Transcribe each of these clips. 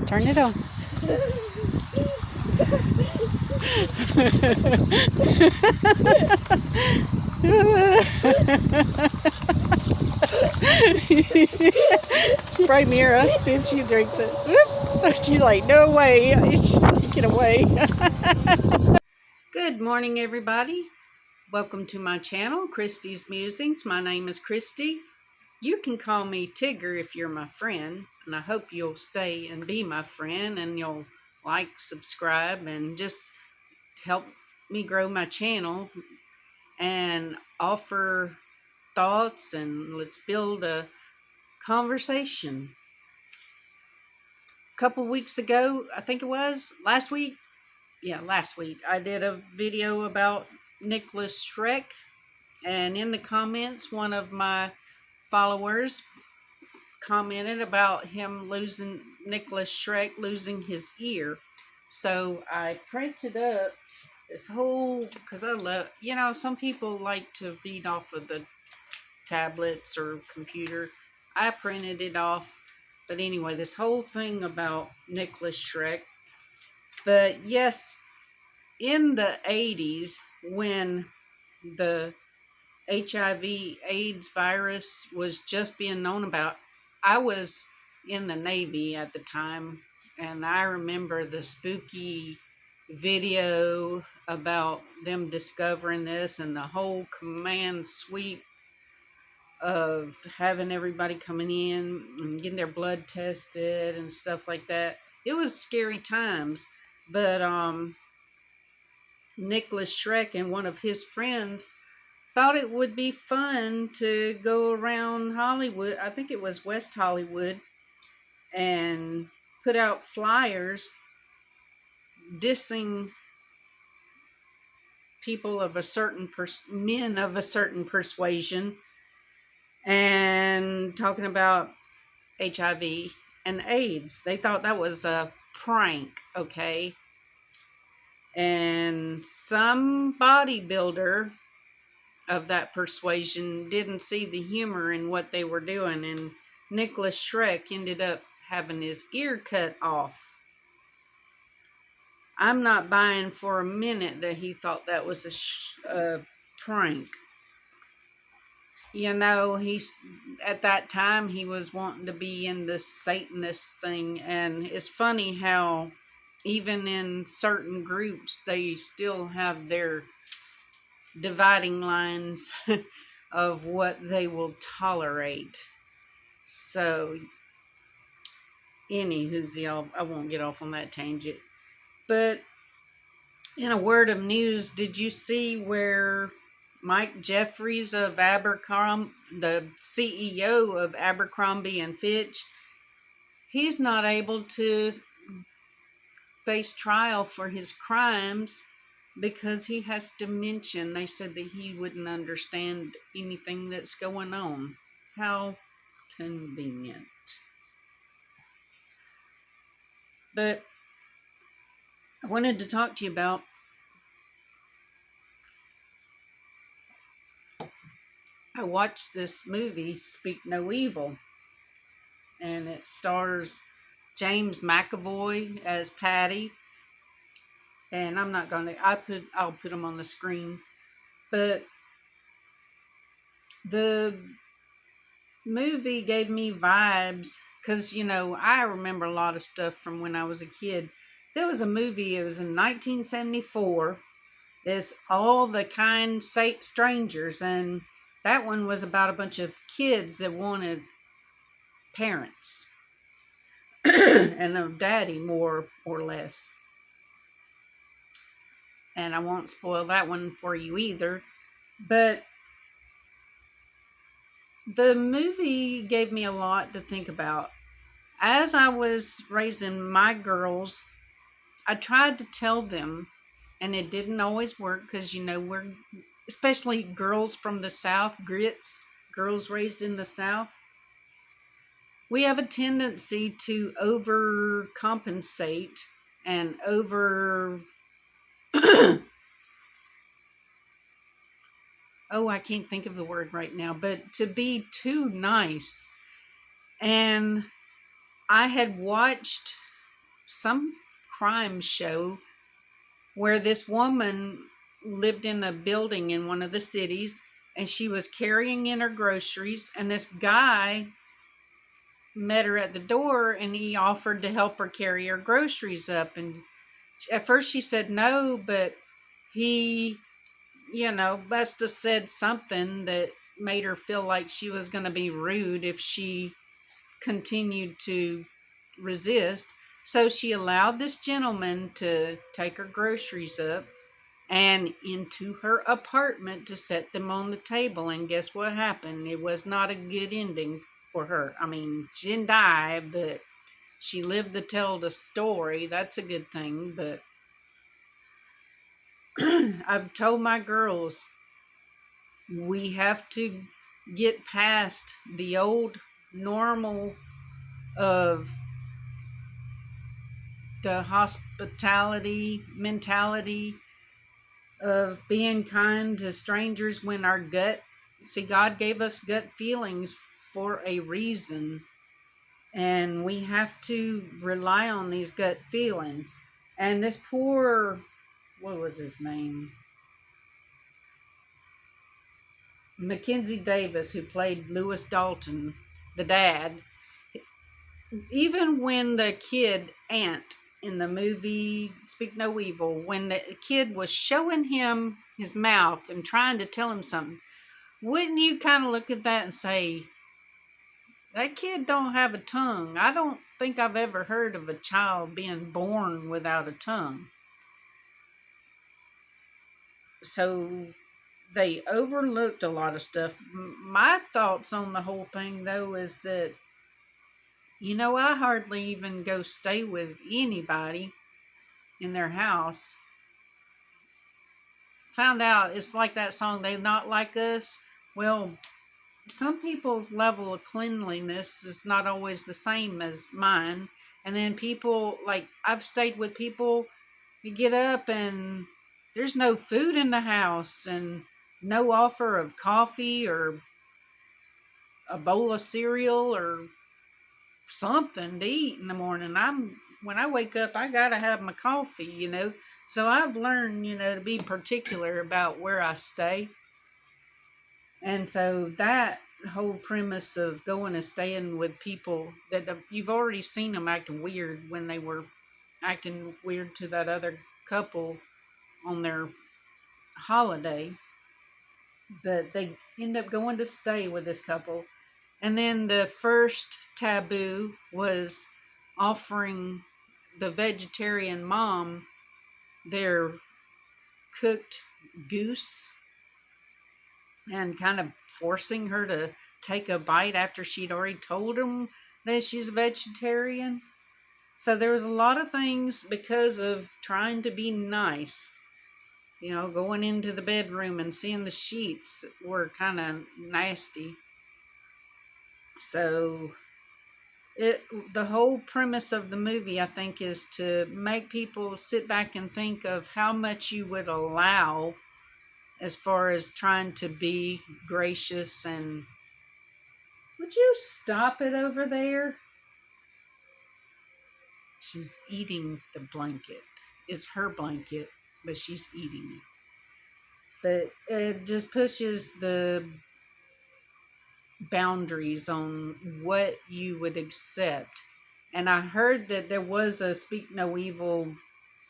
Turn it on. Spray Mira, see if she drinks it. She's like, no way. She's like, get away. Good morning, everybody. Welcome to my channel, Christy's Musings. My name is Christy. You can call me Tigger if you're my friend, and I hope you'll stay and be my friend, and you'll like, subscribe, and just help me grow my channel and offer thoughts, and let's build a conversation. A couple weeks ago, I think it was last week, I did a video about Nicholas Schreck, and in the comments, one of my followers commented about Nicholas Schreck losing his ear. So I printed up this whole, because I love, some people like to read off of the tablets or computer. I printed it off. But anyway, this whole thing about Nicholas Schreck. But yes, in the 80s, when the HIV/AIDS virus was just being known about, I was in the Navy at the time, and I remember the spooky video about them discovering this and the whole command sweep of having everybody coming in and getting their blood tested and stuff like that. It was scary times, but Nicholas Schreck and one of his friends thought it would be fun to go around Hollywood, I think it was West Hollywood, and put out flyers dissing people of a certain men of a certain persuasion, and talking about HIV and AIDS. They thought that was a prank, okay? And some bodybuilder of that persuasion didn't see the humor in what they were doing, and Nicholas Schreck ended up having his ear cut off. I'm not buying for a minute that he thought that was a prank. He's at that time he was wanting to be in this Satanist thing, and it's funny how even in certain groups they still have their dividing lines of what they will tolerate. So, anywho, I won't get off on that tangent. But in a word of news, did you see where Mike Jeffries of Abercrombie, the CEO of Abercrombie and Fitch, he's not able to face trial for his crimes because he has dementia. They said that he wouldn't understand anything that's going on. How convenient. But I wanted to talk to you about I watched this movie, Speak No Evil, and it stars James McAvoy as Patty, and I'm not gonna. I'll put him on the screen, but the movie gave me vibes because I remember a lot of stuff from when I was a kid. There was a movie. It was in 1974. It's All the Kind Strangers, and that one was about a bunch of kids that wanted parents and a daddy, more or less. And I won't spoil that one for you either. But the movie gave me a lot to think about. As I was raising my girls, I tried to tell them, and it didn't always work because, we're, especially girls from the South, grits, girls raised in the South, we have a tendency to overcompensate and I can't think of the word right now, but to be too nice. And I had watched some crime show where this woman lived in a building in one of the cities, and she was carrying in her groceries, and this guy met her at the door, and he offered to help her carry her groceries up. And at first she said no, but he, must have said something that made her feel like she was going to be rude if she continued to resist. So she allowed this gentleman to take her groceries up and into her apartment to set them on the table. And guess what happened? It was not a good ending for her. I mean, she didn't die, but she lived to tell the story. That's a good thing. But I've told my girls, we have to get past the old normal of the hospitality mentality of being kind to strangers when our gut, see, God gave us gut feelings for a reason, and we have to rely on these gut feelings. And this poor, what was his name? Mackenzie Davis, who played Lewis Dalton, the dad, even when the kid, Ant, in the movie Speak No Evil, when the kid was showing him his mouth and trying to tell him something, wouldn't you kind of look at that and say, that kid don't have a tongue? I don't think I've ever heard of a child being born without a tongue. So they overlooked a lot of stuff. My thoughts on the whole thing, though, is that, I hardly even go stay with anybody in their house. Found out it's like that song, They Not Like Us. Well, some people's level of cleanliness is not always the same as mine. And then people, like, I've stayed with people, you get up and there's no food in the house and no offer of coffee or a bowl of cereal or something to eat in the morning. When I wake up, I gotta have my coffee. So I've learned, to be particular about where I stay. And so that whole premise of going and staying with people that you've already seen them acting weird when they were acting weird to that other couple on their holiday, but they end up going to stay with this couple. And then the first taboo was offering the vegetarian mom their cooked goose and kind of forcing her to take a bite after she'd already told him that she's a vegetarian. So there was a lot of things because of trying to be nice. Going into the bedroom and seeing the sheets were kind of nasty. So the whole premise of the movie, I think, is to make people sit back and think of how much you would allow as far as trying to be gracious. And would you stop it over there? She's eating the blanket. It's her blanket, but she's eating it. But it just pushes the boundaries on what you would accept. And I heard that there was a Speak No Evil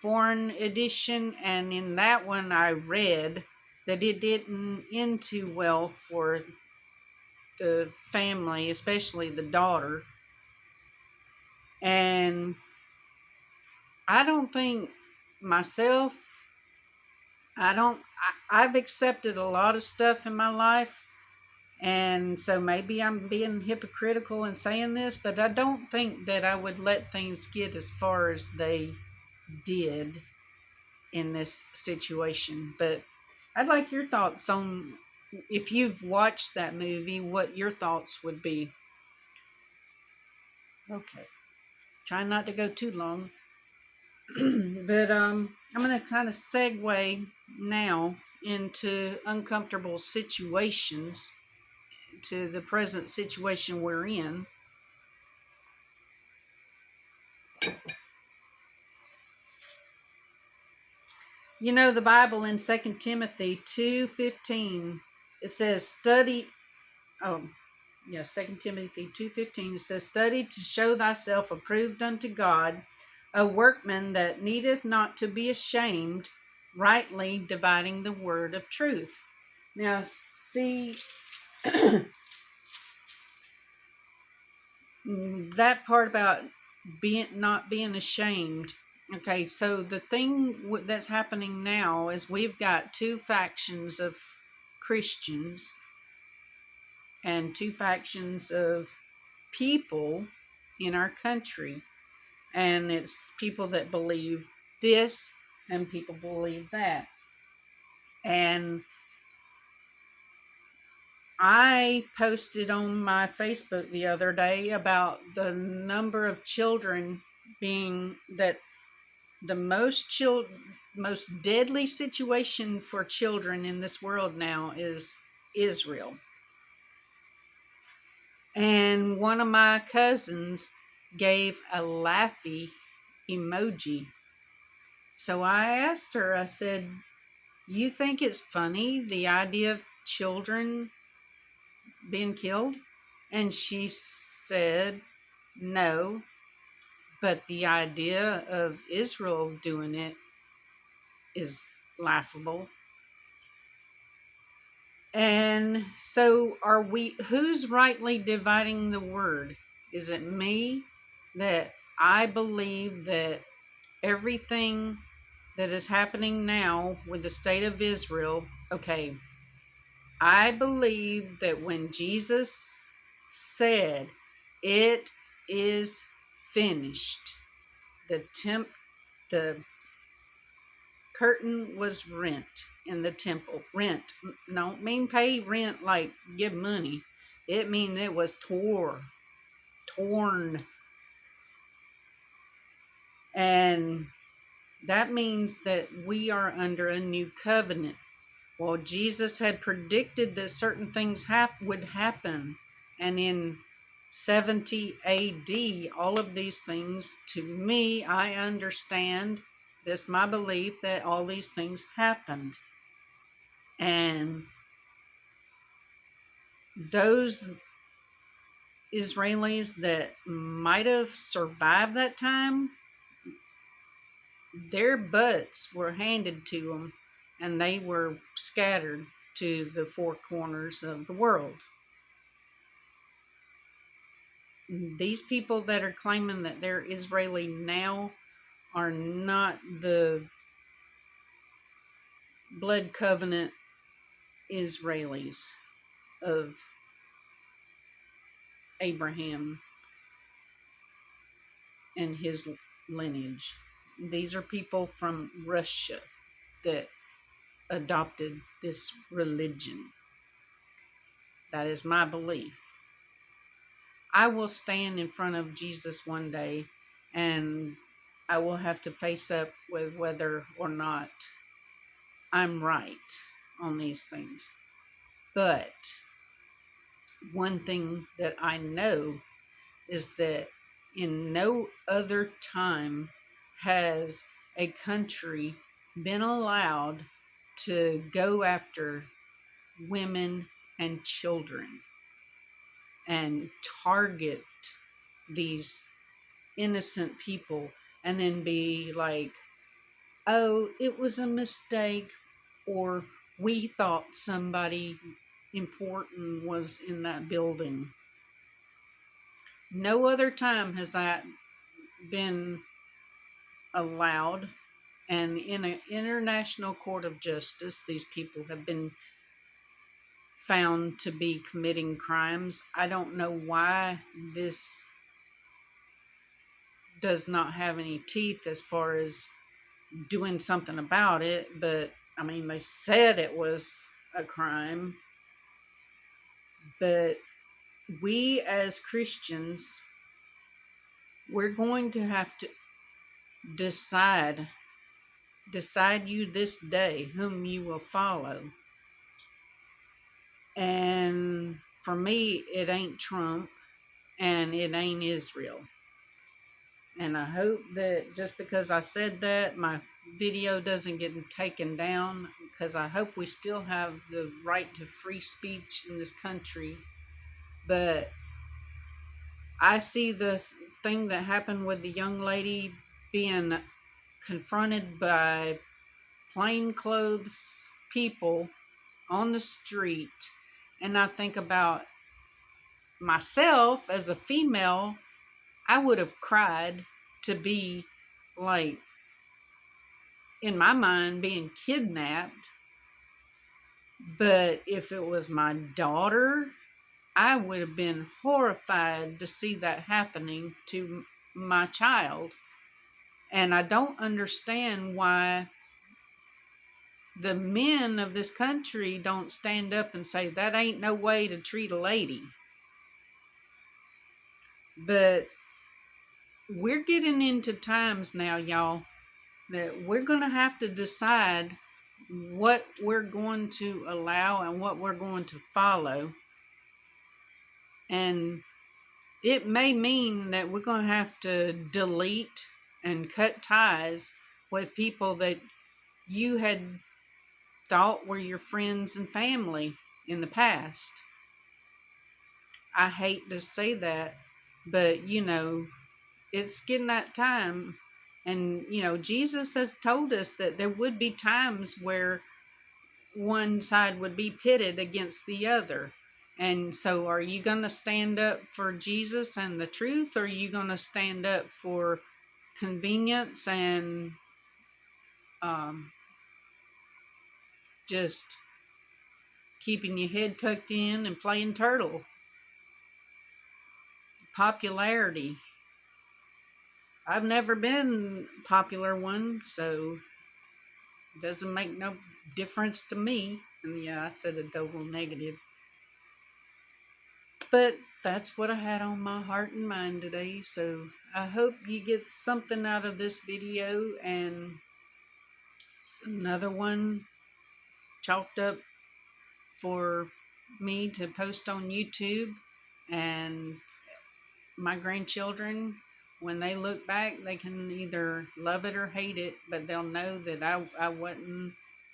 foreign edition, and in that one I read that it didn't end too well for the family, especially the daughter. And I don't think myself, I've accepted a lot of stuff in my life. And so maybe I'm being hypocritical in saying this, but I don't think that I would let things get as far as they did in this situation. But I'd like your thoughts on, if you've watched that movie, what your thoughts would be. Okay. Try not to go too long. But I'm going to kind of segue now into uncomfortable situations, to the present situation we're in. You know, the Bible in 2 Timothy 2:15, it says, study, oh, yeah, 2 Timothy 2:15, it says, study to show thyself approved unto God, a workman that needeth not to be ashamed, rightly dividing the word of truth. Now, see, that part about not being ashamed. Okay, so the thing that's happening now is we've got two factions of Christians and two factions of people in our country, and it's people that believe this and people believe that. And I posted on my Facebook the other day about the number of children being that the most deadly situation for children in this world now is Israel. And one of my cousins gave a laughy emoji. So I asked her, I said, you think it's funny, the idea of children being killed? And she said, no, but the idea of Israel doing it is laughable. And so who's rightly dividing the word? Is it me that I believe that everything that is happening now with the state of Israel, okay, I believe that when Jesus said, it is finished, the curtain was rent in the temple. Rent don't mean pay rent like give money. It means it was torn. And that means that we are under a new covenant. Well, Jesus had predicted that certain things would happen. And in 70 AD, all of these things, to me, I understand, this my belief, that all these things happened. And those Israelis that might have survived that time, their butts were handed to them and they were scattered to the four corners of the world. These people that are claiming that they're Israeli now are not the blood covenant Israelis of Abraham and his lineage. These are people from Russia that adopted this religion. That is my belief. I will stand in front of Jesus one day and I will have to face up with whether or not I'm right on these things. But one thing that I know is that in no other time has a country been allowed to go after women and children and target these innocent people and then be like, oh, it was a mistake, or we thought somebody important was in that building. No other time has that been allowed. And in an international court of justice, these people have been found to be committing crimes. I don't know why this does not have any teeth as far as doing something about it, but I mean, they said it was a crime. But we as Christians, we're going to have to decide you this day whom you will follow. And for me, it ain't Trump and it ain't Israel. And I hope that just because I said that, my video doesn't get taken down, because I hope we still have the right to free speech in this country. But I see the thing that happened with the young lady being confronted by plainclothes people on the street, and I think about myself as a female. I would have cried to be, like, in my mind, being kidnapped. But if it was my daughter, I would have been horrified to see that happening to my child. And I don't understand why the men of this country don't stand up and say, that ain't no way to treat a lady. But we're getting into times now, y'all, that we're going to have to decide what we're going to allow and what we're going to follow. And it may mean that we're going to have to delete and cut ties with people that you had thought were your friends and family in the past. I hate to say that, but it's getting that time. And Jesus has told us that there would be times where one side would be pitted against the other. And so are you going to stand up for Jesus and the truth, or are you going to stand up for convenience and just keeping your head tucked in and playing turtle? Popularity. I've never been a popular one, so it doesn't make no difference to me. And yeah, I said a double negative. But that's what I had on my heart and mind today. So I hope you get something out of this video, and it's another one chalked up for me to post on YouTube. And my grandchildren, when they look back, they can either love it or hate it, but they'll know that I wasn't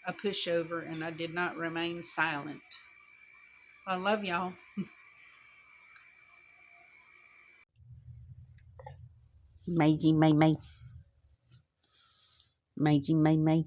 a pushover and I did not remain silent. I love y'all. Meiji May May. Meiji May May.